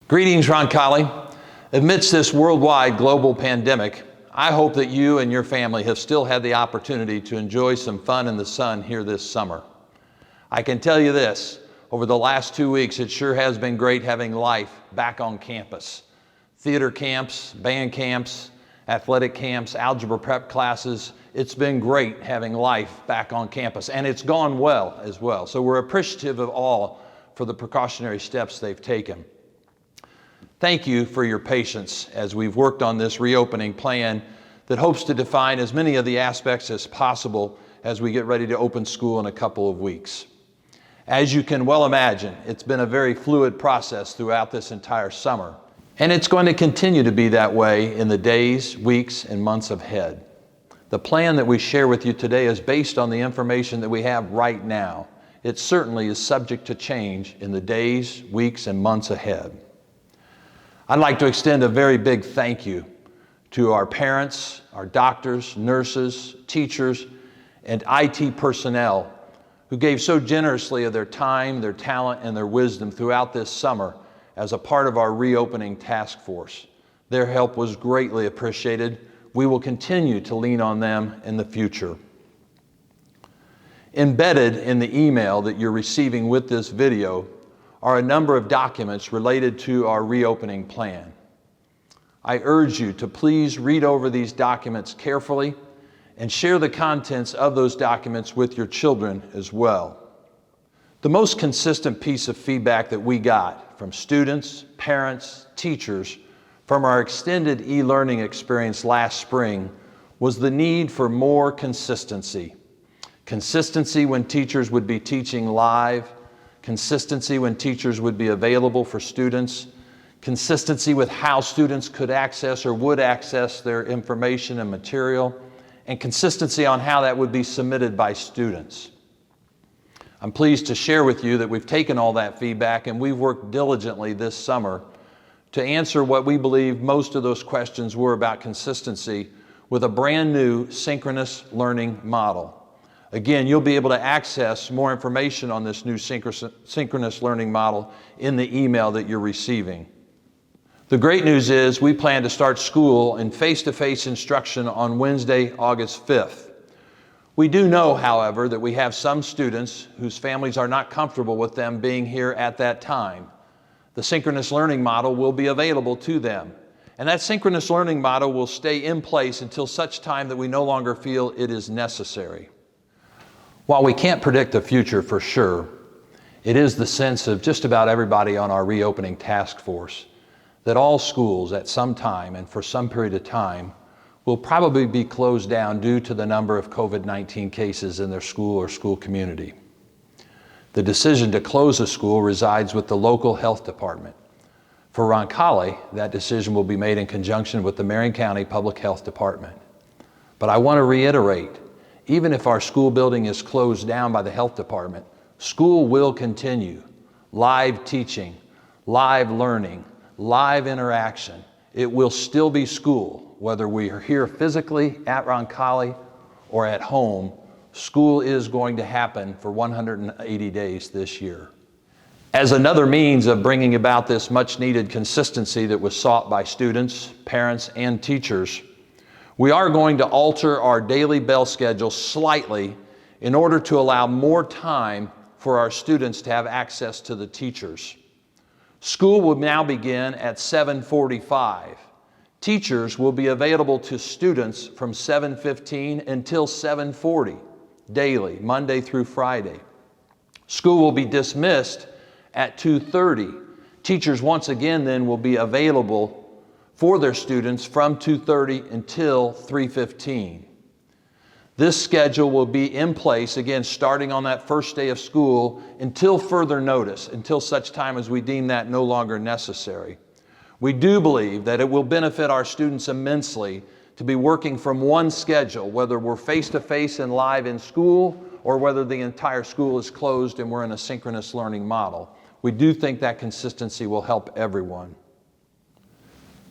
Greetings, Roncalli. Amidst this worldwide global pandemic, I hope that you and your family have still had the opportunity to enjoy some fun in the sun here this summer. I can tell you this, over the last 2 weeks, it sure has been great having life back on campus. Theater camps, band camps, athletic camps, algebra prep classes. It's been great having life back on campus, and it's gone well as well. So we're appreciative of all for the precautionary steps they've taken. Thank you for your patience as we've worked on this reopening plan that hopes to define as many of the aspects as possible as we get ready to open school in a couple of weeks. As you can well imagine, it's been a very fluid process throughout this entire summer, and it's going to continue to be that way in the days, weeks, and months ahead. The plan that we share with you today is based on the information that we have right now. It certainly is subject to change in the days, weeks, and months ahead. I'd like to extend a very big thank you to our parents, our doctors, nurses, teachers, and IT personnel who gave so generously of their time, their talent, and their wisdom throughout this summer as a part of our reopening task force. Their help was greatly appreciated. We will continue to lean on them in the future. Embedded in the email that you're receiving with this video are a number of documents related to our reopening plan. I urge you to please read over these documents carefully and share the contents of those documents with your children as well. The most consistent piece of feedback that we got from students, parents, teachers from our extended e-learning experience last spring was the need for more consistency. Consistency when teachers would be teaching live, consistency when teachers would be available for students, consistency with how students could access or would access their information and material, and consistency on how that would be submitted by students. I'm pleased to share with you that we've taken all that feedback and we've worked diligently this summer to answer what we believe most of those questions were about consistency with a brand new synchronous learning model. Again, you'll be able to access more information on this new synchronous learning model in the email that you're receiving. The great news is we plan to start school in face-to-face instruction on Wednesday, August 5th. We do know, however, that we have some students whose families are not comfortable with them being here at that time. The synchronous learning model will be available to them, and that synchronous learning model will stay in place until such time that we no longer feel it is necessary. While we can't predict the future for sure, it is the sense of just about everybody on our reopening task force that all schools at some time and for some period of time will probably be closed down due to the number of COVID-19 cases in their school or school community. The decision to close a school resides with the local health department. For Roncalli, that decision will be made in conjunction with the Marion County Public Health Department. But I want to reiterate, even if our school building is closed down by the health department, school will continue. Live teaching, live learning, live interaction. It will still be school, whether we are here physically at Roncalli or at home. School is going to happen for 180 days this year. As another means of bringing about this much needed consistency that was sought by students, parents, and teachers, we are going to alter our daily bell schedule slightly in order to allow more time for our students to have access to the teachers. School will now begin at 7:45. Teachers will be available to students from 7:15 until 7:40 daily, Monday through Friday. School will be dismissed at 2:30. Teachers once again then will be available for their students from 2:30 until 3:15. This schedule will be in place, again, starting on that first day of school until further notice, until such time as we deem that no longer necessary. We do believe that it will benefit our students immensely to be working from one schedule, whether we're face-to-face and live in school or whether the entire school is closed and we're in a synchronous learning model. We do think that consistency will help everyone.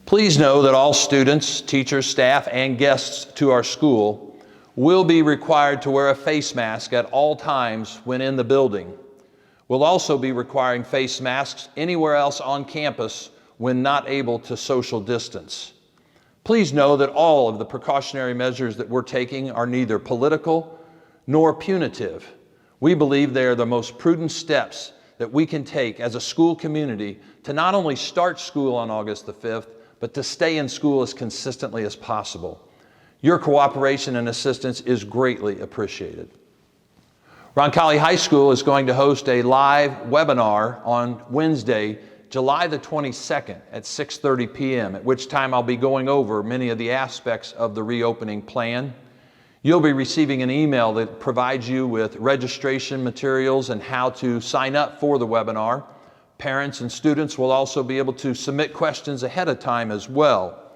Please know that all students, teachers, staff, and guests to our school will be required to wear a face mask at all times when in the building. We'll also be requiring face masks anywhere else on campus when not able to social distance. Please know that all of the precautionary measures that we're taking are neither political nor punitive. We believe they are the most prudent steps that we can take as a school community to not only start school on August the 5th, but to stay in school as consistently as possible. Your cooperation and assistance is greatly appreciated. Roncalli High School is going to host a live webinar on Wednesday, July the 22nd at 6:30 p.m., at which time I'll be going over many of the aspects of the reopening plan. You'll be receiving an email that provides you with registration materials and how to sign up for the webinar. Parents and students will also be able to submit questions ahead of time as well.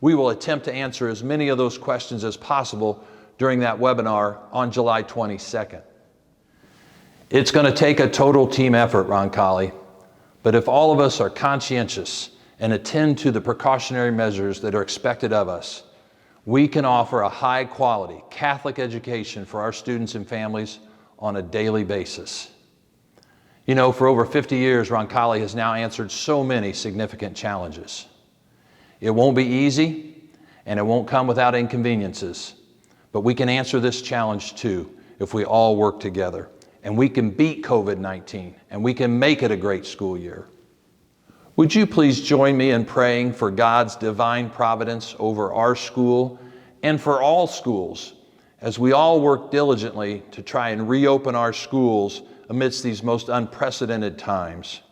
We will attempt to answer as many of those questions as possible during that webinar on July 22nd. It's going to take a total team effort, Roncalli, but if all of us are conscientious and attend to the precautionary measures that are expected of us, we can offer a high-quality Catholic education for our students and families on a daily basis. You know, for over 50 years, Roncalli has now answered so many significant challenges. It won't be easy, and it won't come without inconveniences, but we can answer this challenge too if we all work together. And we can beat COVID-19, and we can make it a great school year. Would you please join me in praying for God's divine providence over our school and for all schools as we all work diligently to try and reopen our schools amidst these most unprecedented times.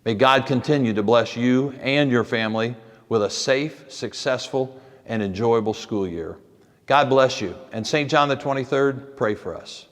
May God continue to bless you and your family with a safe, successful, and enjoyable school year. God bless you, and St. John the 23rd, pray for us.